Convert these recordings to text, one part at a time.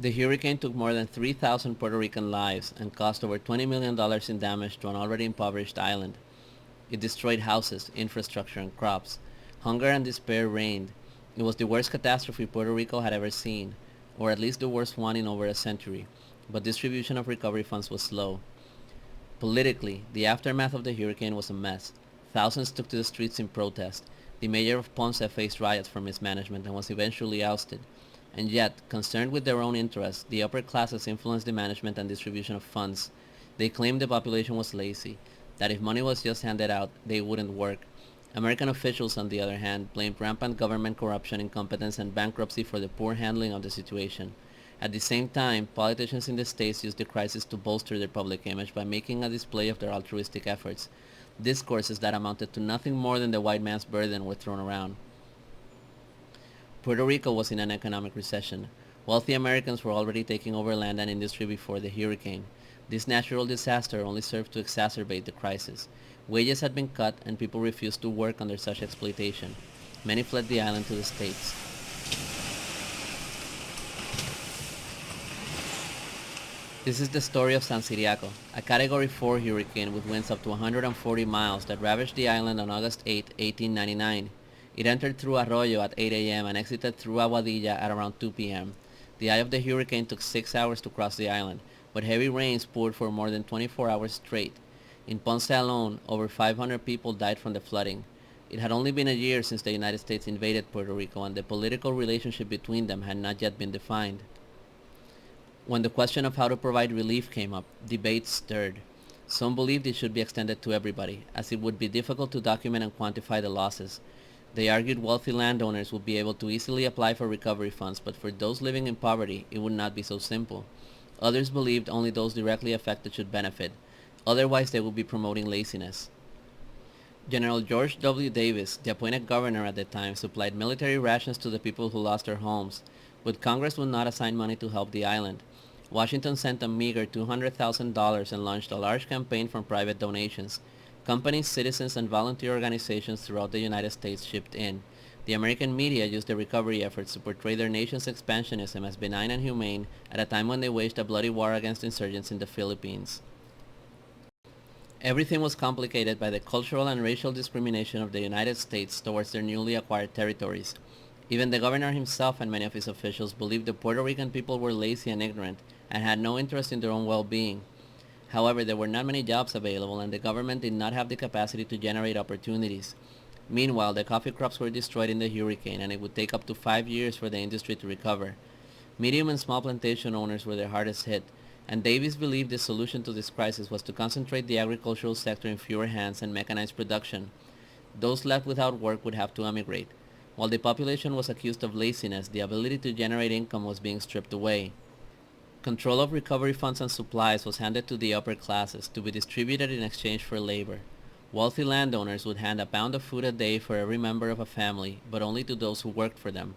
The hurricane took more than 3,000 Puerto Rican lives and caused over $20 million in damage to an already impoverished island. It destroyed houses, infrastructure, and crops. Hunger and despair reigned. It was the worst catastrophe Puerto Rico had ever seen, or at least the worst one in over a century, but distribution of recovery funds was slow. Politically, the aftermath of the hurricane was a mess. Thousands took to the streets in protest. The mayor of Ponce faced riots for mismanagement and was eventually ousted. And yet, concerned with their own interests, the upper classes influenced the management and distribution of funds. They claimed the population was lazy, that if money was just handed out, they wouldn't work. American officials, on the other hand, blamed rampant government corruption, incompetence, and bankruptcy for the poor handling of the situation. At the same time, politicians in the states used the crisis to bolster their public image by making a display of their altruistic efforts. Discourses that amounted to nothing more than the white man's burden were thrown around. Puerto Rico was in an economic recession. Wealthy Americans were already taking over land and industry before the hurricane. This natural disaster only served to exacerbate the crisis. Wages had been cut and people refused to work under such exploitation. Many fled the island to the States. This is the story of Ciriaco, a Category 4 hurricane with winds up to 140 miles that ravaged the island on August 8, 1899. It entered through Arroyo at 8 a.m. and exited through Aguadilla at around 2 p.m. The eye of the hurricane took 6 hours to cross the island, but heavy rains poured for more than 24 hours straight. In Ponce alone, over 500 people died from the flooding. It had only been a year since the United States invaded Puerto Rico, and the political relationship between them had not yet been defined. When the question of how to provide relief came up, debates stirred. Some believed it should be extended to everybody, as it would be difficult to document and quantify the losses. They argued wealthy landowners would be able to easily apply for recovery funds, but for those living in poverty, it would not be so simple. Others believed only those directly affected should benefit. Otherwise, they would be promoting laziness. General George W. Davis, the appointed governor at the time, supplied military rations to the people who lost their homes, but Congress would not assign money to help the island. Washington sent a meager $200,000 and launched a large campaign from private donations. Companies, citizens, and volunteer organizations throughout the United States chipped in. The American media used the recovery efforts to portray their nation's expansionism as benign and humane at a time when they waged a bloody war against insurgents in the Philippines. Everything was complicated by the cultural and racial discrimination of the United States towards their newly acquired territories. Even the governor himself and many of his officials believed the Puerto Rican people were lazy and ignorant and had no interest in their own well-being. However, there were not many jobs available and the government did not have the capacity to generate opportunities. Meanwhile, the coffee crops were destroyed in the hurricane and it would take up to 5 years for the industry to recover. Medium and small plantation owners were the hardest hit, and Davis believed the solution to this crisis was to concentrate the agricultural sector in fewer hands and mechanize production. Those left without work would have to emigrate. While the population was accused of laziness, the ability to generate income was being stripped away. Control of recovery funds and supplies was handed to the upper classes to be distributed in exchange for labor. Wealthy landowners would hand a pound of food a day for every member of a family, but only to those who worked for them.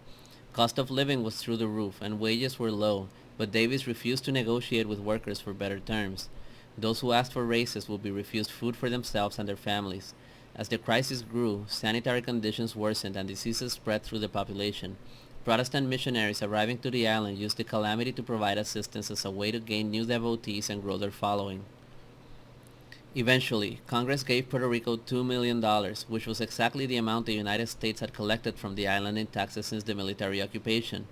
Cost of living was through the roof and wages were low, but Davis refused to negotiate with workers for better terms. Those who asked for raises would be refused food for themselves and their families. As the crisis grew, sanitary conditions worsened and diseases spread through the population. Protestant missionaries arriving to the island used the calamity to provide assistance as a way to gain new devotees and grow their following. Eventually, Congress gave Puerto Rico $2 million, which was exactly the amount the United States had collected from the island in taxes since the military occupation.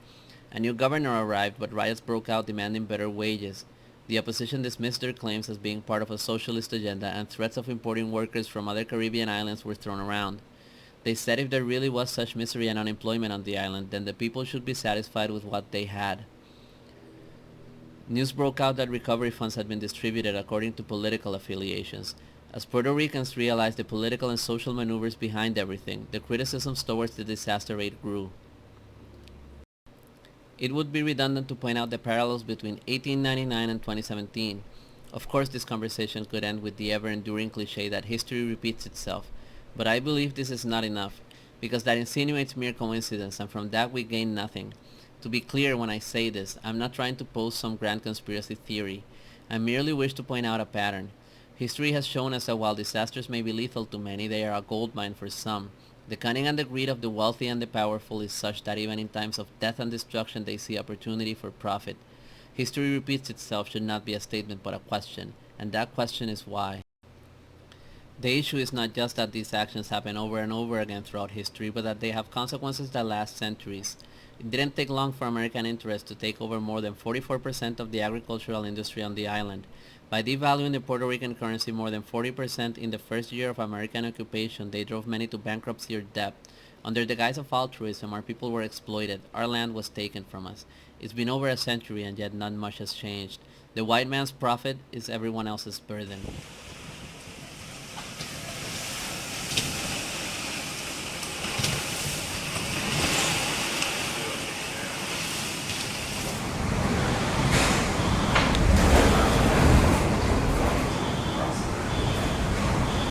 A new governor arrived, but riots broke out demanding better wages. The opposition dismissed their claims as being part of a socialist agenda, and threats of importing workers from other Caribbean islands were thrown around. They said if there really was such misery and unemployment on the island, then the people should be satisfied with what they had. News broke out that recovery funds had been distributed according to political affiliations. As Puerto Ricans realized the political and social maneuvers behind everything, the criticisms towards the disaster aid grew. It would be redundant to point out the parallels between 1899 and 2017. Of course, this conversation could end with the ever-enduring cliché that history repeats itself, but I believe this is not enough, because that insinuates mere coincidence, and from that we gain nothing. To be clear when I say this, I'm not trying to pose some grand conspiracy theory. I merely wish to point out a pattern. History has shown us that while disasters may be lethal to many, they are a goldmine for some. The cunning and the greed of the wealthy and the powerful is such that even in times of death and destruction they see opportunity for profit. History repeats itself should not be a statement but a question, and that question is why. The issue is not just that these actions happen over and over again throughout history, but that they have consequences that last centuries. It didn't take long for American interests to take over more than 44% of the agricultural industry on the island. By devaluing the Puerto Rican currency more than 40% in the first year of American occupation, they drove many to bankruptcy or debt. Under the guise of altruism, our people were exploited. Our land was taken from us. It's been over a century and yet not much has changed. The white man's profit is everyone else's burden.